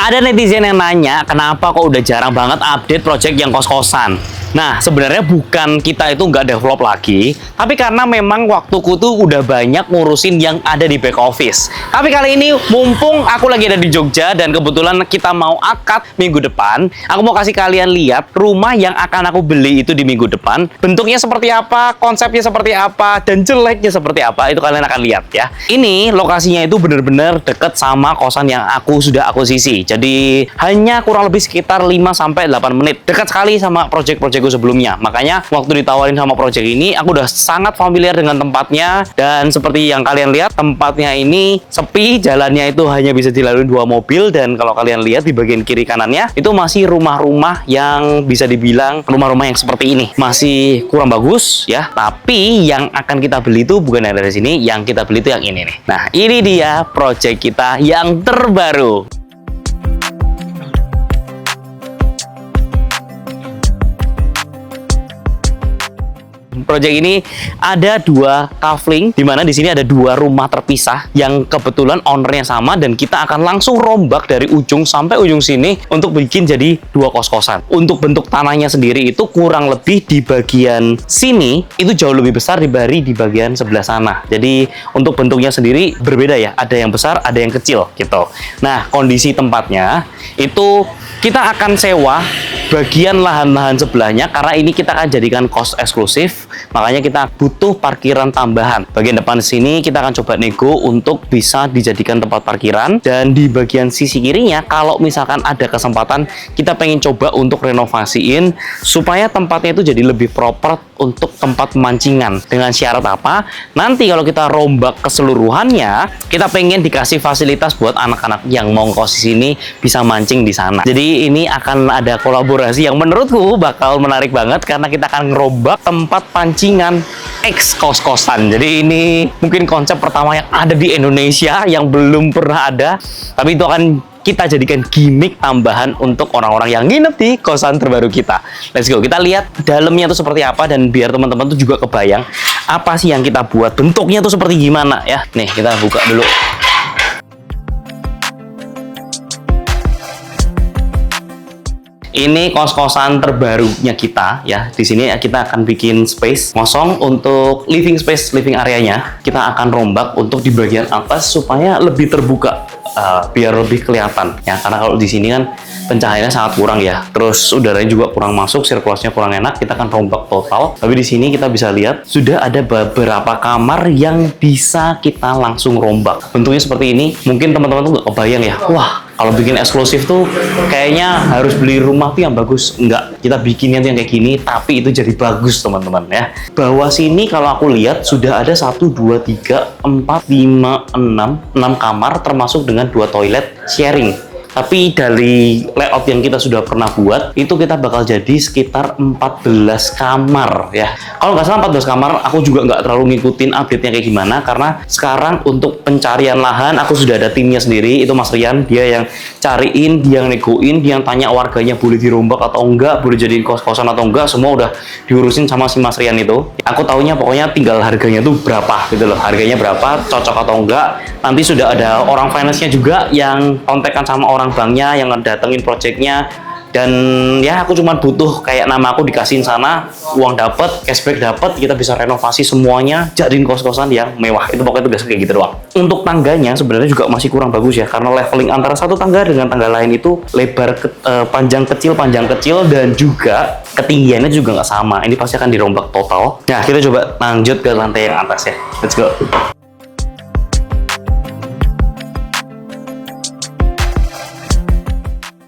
Ada netizen yang nanya, kenapa kok udah jarang banget update project yang kos-kosan? Nah, sebenarnya bukan kita itu nggak develop lagi, tapi karena memang waktuku tuh udah banyak ngurusin yang ada di back office. Tapi kali ini, mumpung aku lagi ada di Jogja dan kebetulan kita mau akad minggu depan, aku mau kasih kalian lihat rumah yang akan aku beli itu di minggu depan. Bentuknya seperti apa, konsepnya seperti apa, dan jeleknya seperti apa, itu kalian akan lihat ya. Ini lokasinya itu bener-bener deket sama kosan yang aku sudah akuisisi. Jadi, hanya kurang lebih sekitar 5-8 menit. Dekat sekali sama project-project sebelumnya. Makanya waktu ditawarin sama project ini, aku udah sangat familiar dengan tempatnya, dan seperti yang kalian lihat, tempatnya ini sepi, jalannya itu hanya bisa dilalui 2 mobil, dan kalau kalian lihat di bagian kiri kanannya itu masih rumah-rumah yang bisa dibilang rumah-rumah yang seperti ini. Masih kurang bagus ya, tapi yang akan kita beli itu bukan yang dari sini, yang kita beli itu yang ini nih. Nah, ini dia project kita yang terbaru. Project ini ada 2 kafling, di mana di sini ada 2 rumah terpisah yang kebetulan ownernya sama, dan kita akan langsung rombak dari ujung sampai ujung sini untuk bikin jadi 2 kos-kosan. Untuk bentuk tanahnya sendiri itu kurang lebih di bagian sini itu jauh lebih besar dibanding di bagian sebelah sana. Jadi untuk bentuknya sendiri berbeda ya, ada yang besar, ada yang kecil gitu. Nah, kondisi tempatnya itu kita akan sewa bagian lahan-lahan sebelahnya karena ini kita akan jadikan kos eksklusif. Makanya kita butuh parkiran tambahan. Bagian depan sini kita akan coba nego untuk bisa dijadikan tempat parkiran, dan di bagian sisi kirinya kalau misalkan ada kesempatan kita pengen coba untuk renovasiin supaya tempatnya itu jadi lebih proper untuk tempat pemancingan. Dengan syarat apa? Nanti kalau kita rombak keseluruhannya, kita pengen dikasih fasilitas buat anak-anak yang mau ngekos di sini bisa mancing di sana. Jadi ini akan ada kolaborasi yang menurutku bakal menarik banget karena kita akan ngerombak tempat pancingan ex kos-kosan. Jadi ini mungkin konsep pertama yang ada di Indonesia yang belum pernah ada, tapi itu akan kita jadikan gimmick tambahan untuk orang-orang yang nginep di kosan terbaru kita. Let's go, kita lihat dalamnya tuh seperti apa, dan biar teman-teman tuh juga kebayang apa sih yang kita buat, bentuknya tuh seperti gimana ya. Nih, kita buka dulu. Ini kos-kosan terbarunya kita ya. Di sini kita akan bikin space kosong untuk living space, living areanya. Kita akan rombak untuk di bagian atas supaya lebih terbuka, biar lebih kelihatan ya. Karena kalau di sini kan pencahayaannya sangat kurang ya. Terus udaranya juga kurang masuk, sirkulasinya kurang enak. Kita akan rombak total. Tapi di sini kita bisa lihat sudah ada beberapa kamar yang bisa kita langsung rombak. Bentuknya seperti ini. Mungkin teman-teman tuh nggak kebayang ya. Wah, kalau bikin eksklusif tuh kayaknya harus beli rumah tuh yang bagus. Enggak, kita bikinnya tuh yang kayak gini, tapi itu jadi bagus teman-teman ya. Bawah sini kalau aku lihat sudah ada 1, 2, 3, 4, 5, 6 kamar termasuk dengan 2 toilet sharing. Tapi dari layout yang kita sudah pernah buat, itu kita bakal jadi sekitar 14 kamar ya. Kalau nggak salah 14 kamar, aku juga nggak terlalu ngikutin update-nya kayak gimana, karena sekarang untuk pencarian lahan, aku sudah ada timnya sendiri, itu Mas Rian, dia yang cariin, dia yang negoin, dia yang tanya warganya boleh dirombak atau enggak, boleh jadiin kos-kosan atau enggak, semua udah diurusin sama si Mas Rian itu. Aku taunya pokoknya tinggal harganya tuh berapa gitu loh, harganya berapa, cocok atau enggak. Nanti sudah ada orang finance-nya juga yang kontekan sama orang banknya yang datengin projectnya, dan ya aku cuma butuh kayak nama aku dikasihin sana, uang dapat, cashback dapat, kita bisa renovasi semuanya jadiin kos-kosan yang mewah. Itu pokoknya tugas kayak gitu doang. Untuk tangganya sebenarnya juga masih kurang bagus ya, karena leveling antara satu tangga dengan tangga lain itu lebar panjang kecil, dan juga ketinggiannya juga nggak sama. Ini pasti akan dirombak total. Nah, kita coba lanjut ke lantai yang atas ya. Let's go.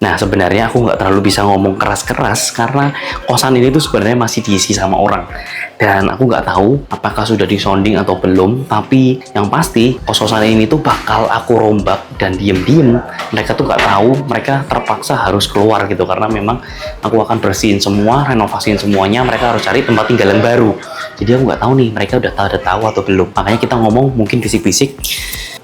Nah, sebenarnya aku nggak terlalu bisa ngomong keras-keras karena kosan ini tuh sebenarnya masih diisi sama orang. Dan aku nggak tahu apakah sudah disounding atau belum, tapi yang pasti kos-kosan ini tuh bakal aku rombak, dan diem-diem mereka tuh nggak tahu, mereka terpaksa harus keluar gitu, karena memang aku akan bersihin semua, renovasiin semuanya, mereka harus cari tempat tinggalan baru. Jadi aku nggak tahu nih mereka udah tahu atau belum. Makanya kita ngomong mungkin bisik-bisik.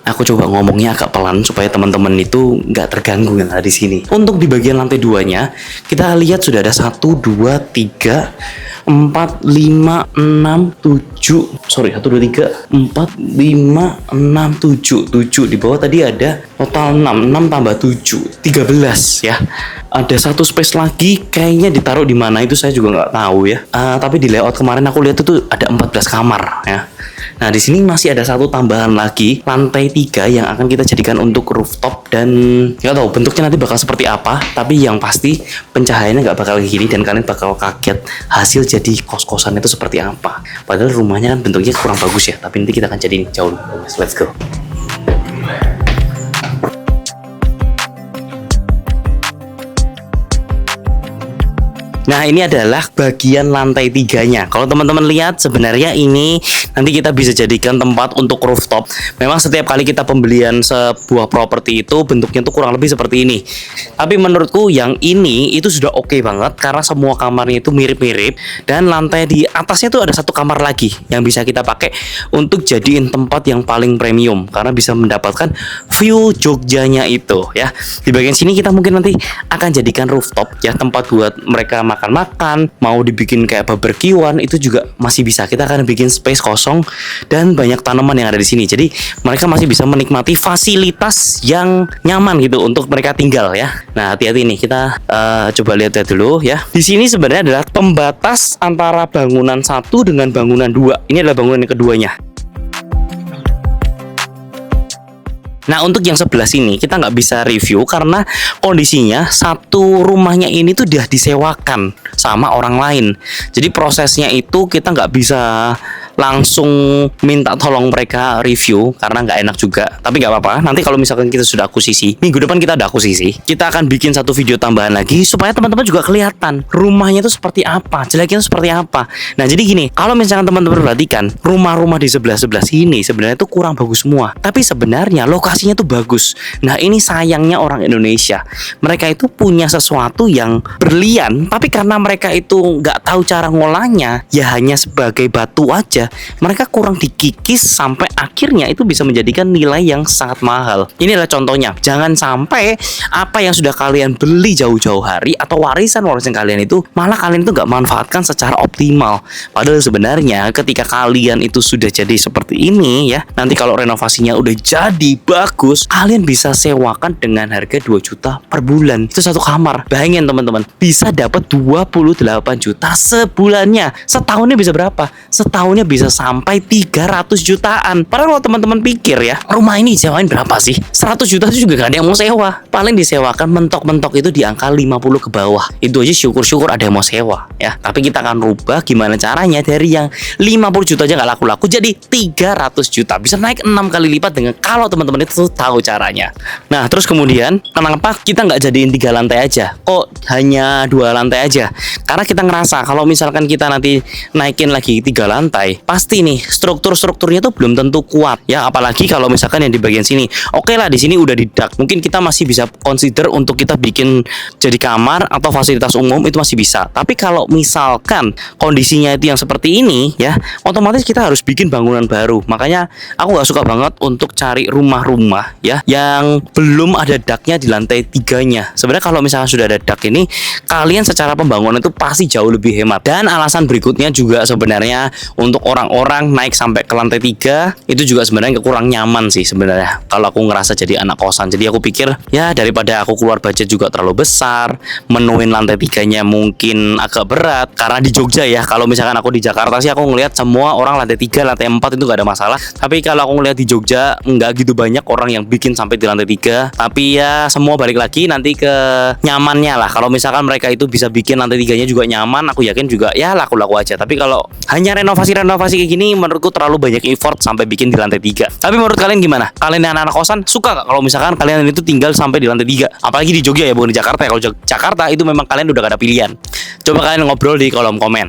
Aku coba ngomongnya agak pelan supaya teman-teman itu nggak terganggu yang ada di sini. Untuk di bagian lantai 2-nya, kita lihat sudah ada 1, 2, 3, 4, 5, 6, 7. Sorry, 1, 2, 3, 4, 5, 6, 7. 7 di bawah tadi ada total 6. 6 tambah 7, 13 ya. Ada satu space lagi, kayaknya ditaruh di mana itu saya juga nggak tahu ya. Tapi di layout kemarin aku lihat itu ada 14 kamar ya. Nah, di sini masih ada satu tambahan lagi, lantai 3 yang akan kita jadikan untuk rooftop, dan nggak tahu bentuknya nanti bakal seperti apa, tapi yang pasti pencahayaannya nggak bakal kayak gini dan kalian bakal kaget hasil jadi kos-kosan itu seperti apa. Padahal rumahnya kan bentuknya kurang bagus ya, tapi nanti kita akan jadiin jauh lebih bagus. Let's go. Nah, ini adalah bagian lantai 3-nya. Kalau teman-teman lihat, sebenarnya ini nanti kita bisa jadikan tempat untuk rooftop. Memang setiap kali kita pembelian sebuah properti itu bentuknya tuh kurang lebih seperti ini. Tapi menurutku yang ini itu sudah oke banget karena semua kamarnya itu mirip-mirip, dan lantai di atasnya tuh ada satu kamar lagi yang bisa kita pakai untuk jadiin tempat yang paling premium karena bisa mendapatkan view Jogjanya itu ya. Di bagian sini kita mungkin nanti akan jadikan rooftop ya, tempat buat mereka makan-makan, mau dibikin kayak barbekyuan itu juga masih bisa. Kita akan bikin space kosong dan banyak tanaman yang ada di sini. Jadi mereka masih bisa menikmati fasilitas yang nyaman gitu untuk mereka tinggal ya. Nah, hati-hati nih, kita coba lihat dulu ya. Di sini sebenarnya adalah pembatas antara bangunan 1 dengan bangunan 2. Ini adalah bangunan yang keduanya. Nah, untuk yang sebelah sini kita nggak bisa review karena kondisinya satu rumahnya ini tuh udah disewakan sama orang lain. Jadi prosesnya itu kita nggak bisa langsung minta tolong mereka review karena nggak enak juga. Tapi nggak apa-apa, nanti kalau misalkan kita sudah akuisisi, minggu depan kita ada akuisisi, kita akan bikin satu video tambahan lagi supaya teman-teman juga kelihatan rumahnya itu seperti apa, jeleknya itu seperti apa. Nah, jadi gini, kalau misalkan teman-teman perhatikan rumah-rumah di sebelah-sebelah sini sebenarnya itu kurang bagus semua, tapi sebenarnya lokasinya tuh bagus. Nah, ini sayangnya orang Indonesia, mereka itu punya sesuatu yang berlian, tapi karena mereka itu nggak tahu cara ngolahnya, ya hanya sebagai batu aja, mereka kurang dikikis sampai akhirnya itu bisa menjadikan nilai yang sangat mahal. Ini adalah contohnya. Jangan sampai apa yang sudah kalian beli jauh-jauh hari atau warisan kalian itu malah kalian itu nggak manfaatkan secara optimal. Padahal sebenarnya ketika kalian itu sudah jadi seperti ini ya, nanti kalau renovasinya udah jadi bagus, kalian bisa sewakan dengan harga 2 juta per bulan. Itu satu kamar. Bayangin teman-teman, bisa dapat 28 juta sebulannya. Setahunnya bisa berapa? Setahunnya bisa sampai 300 jutaan. Padahal kalau teman-teman pikir ya, rumah ini disewain berapa sih? 100 juta itu juga gak ada yang mau sewa. Paling disewakan mentok-mentok itu di angka 50 ke bawah. Itu aja syukur-syukur ada yang mau sewa ya. Tapi kita akan rubah gimana caranya dari yang 50 juta aja gak laku-laku jadi 300 juta. Bisa naik 6 kali lipat dengan kalau teman-teman itu tahu caranya. Nah, terus kemudian kenapa kita nggak jadiin 3 lantai aja? Kok hanya 2 lantai aja? Karena kita ngerasa kalau misalkan kita nanti naikin lagi 3 lantai, pasti nih strukturnya tuh belum tentu kuat ya, apalagi kalau misalkan yang di bagian sini. Oke lah, di sini udah didak, mungkin kita masih bisa consider untuk kita bikin jadi kamar atau fasilitas umum, itu masih bisa. Tapi kalau misalkan kondisinya itu yang seperti ini ya, otomatis kita harus bikin bangunan baru. Makanya aku nggak suka banget untuk cari rumah-rumah ya yang belum ada daknya di lantai 3-nya. Sebenarnya kalau misalkan sudah ada dak ini, kalian secara pembangunan itu pasti jauh lebih hemat. Dan alasan berikutnya juga sebenarnya untuk orang-orang naik sampai ke lantai 3 itu juga sebenarnya kurang nyaman sih sebenarnya kalau aku ngerasa jadi anak kosan. Jadi aku pikir ya daripada aku keluar budget juga terlalu besar, menuin lantai 3-nya mungkin agak berat. Karena di Jogja ya, kalau misalkan aku di Jakarta sih aku ngelihat semua orang lantai 3, lantai 4 itu gak ada masalah. Tapi kalau aku ngelihat di Jogja nggak gitu banyak orang yang bikin sampai di lantai 3. Tapi ya semua balik lagi nanti ke nyamannya lah. Kalau misalkan mereka itu bisa bikin lantai 3-nya juga nyaman, aku yakin juga ya laku-laku aja. Tapi kalau hanya renovasi kayak gini, menurutku terlalu banyak effort sampai bikin di lantai 3. Tapi menurut kalian gimana? Kalian yang anak-anak kosan suka gak kalau misalkan kalian itu tinggal sampai di lantai 3? Apalagi di Jogja ya, bukan di Jakarta ya. Kalau Jakarta itu memang kalian udah gak ada pilihan. Coba kalian ngobrol di kolom komen.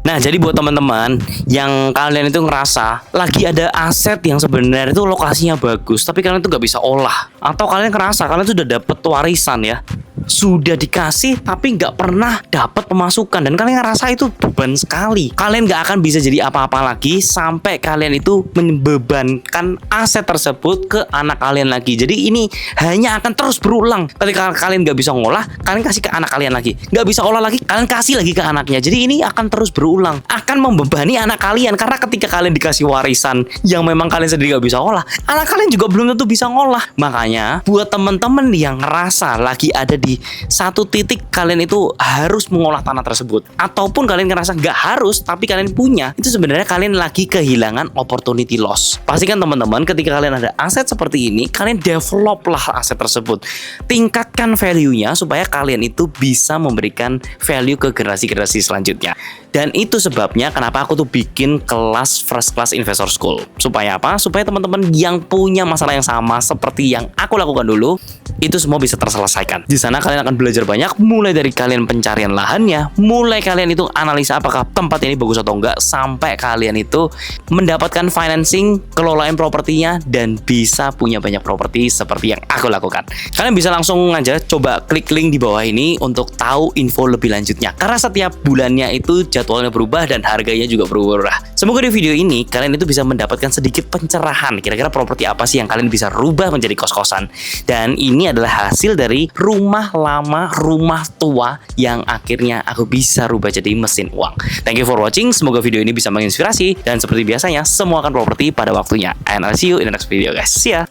Nah, jadi buat teman-teman yang kalian itu ngerasa lagi ada aset yang sebenarnya itu lokasinya bagus, tapi kalian itu nggak bisa olah, atau kalian ngerasa kalian itu udah dapet warisan ya, sudah dikasih tapi nggak pernah dapat pemasukan, dan kalian ngerasa itu beban sekali. Kalian nggak akan bisa jadi apa-apa lagi sampai kalian itu membebankan aset tersebut ke anak kalian lagi. Jadi ini hanya akan terus berulang. Ketika kalian nggak bisa ngolah, kalian kasih ke anak kalian lagi. Nggak bisa olah lagi, kalian kasih lagi ke anaknya. Jadi ini akan terus berulang, akan membebani anak kalian. Karena ketika kalian dikasih warisan yang memang kalian sendiri nggak bisa olah, anak kalian juga belum tentu bisa ngolah. Makanya buat teman-teman yang ngerasa lagi ada di satu titik kalian itu harus mengolah tanah tersebut, ataupun kalian ngerasa nggak harus tapi kalian punya, itu sebenarnya kalian lagi kehilangan opportunity loss. Pastikan teman-teman ketika kalian ada aset seperti ini, kalian develop lah aset tersebut, tingkatkan value-nya supaya kalian itu bisa memberikan value ke generasi-generasi selanjutnya. Dan itu sebabnya kenapa aku tuh bikin kelas First Class Investor School. Supaya apa? Supaya teman-teman yang punya masalah yang sama seperti yang aku lakukan dulu, itu semua bisa terselesaikan. Di sana kalian akan belajar banyak, mulai dari kalian pencarian lahannya, mulai kalian itu analisa apakah tempat ini bagus atau enggak, sampai kalian itu mendapatkan financing, kelolain propertinya, dan bisa punya banyak properti seperti yang aku lakukan. Kalian bisa langsung aja coba klik link di bawah ini untuk tahu info lebih lanjutnya. Karena setiap bulannya itu jadwalnya berubah dan harganya juga berubah. Semoga di video ini kalian itu bisa mendapatkan sedikit pencerahan kira-kira properti apa sih yang kalian bisa rubah menjadi kos-kosan. Dan ini adalah hasil dari rumah lama, rumah tua yang akhirnya aku bisa rubah jadi mesin uang. Thank you for watching. Semoga video ini bisa menginspirasi, dan seperti biasanya semua akan properti pada waktunya. And I'll see you in the next video guys. See ya.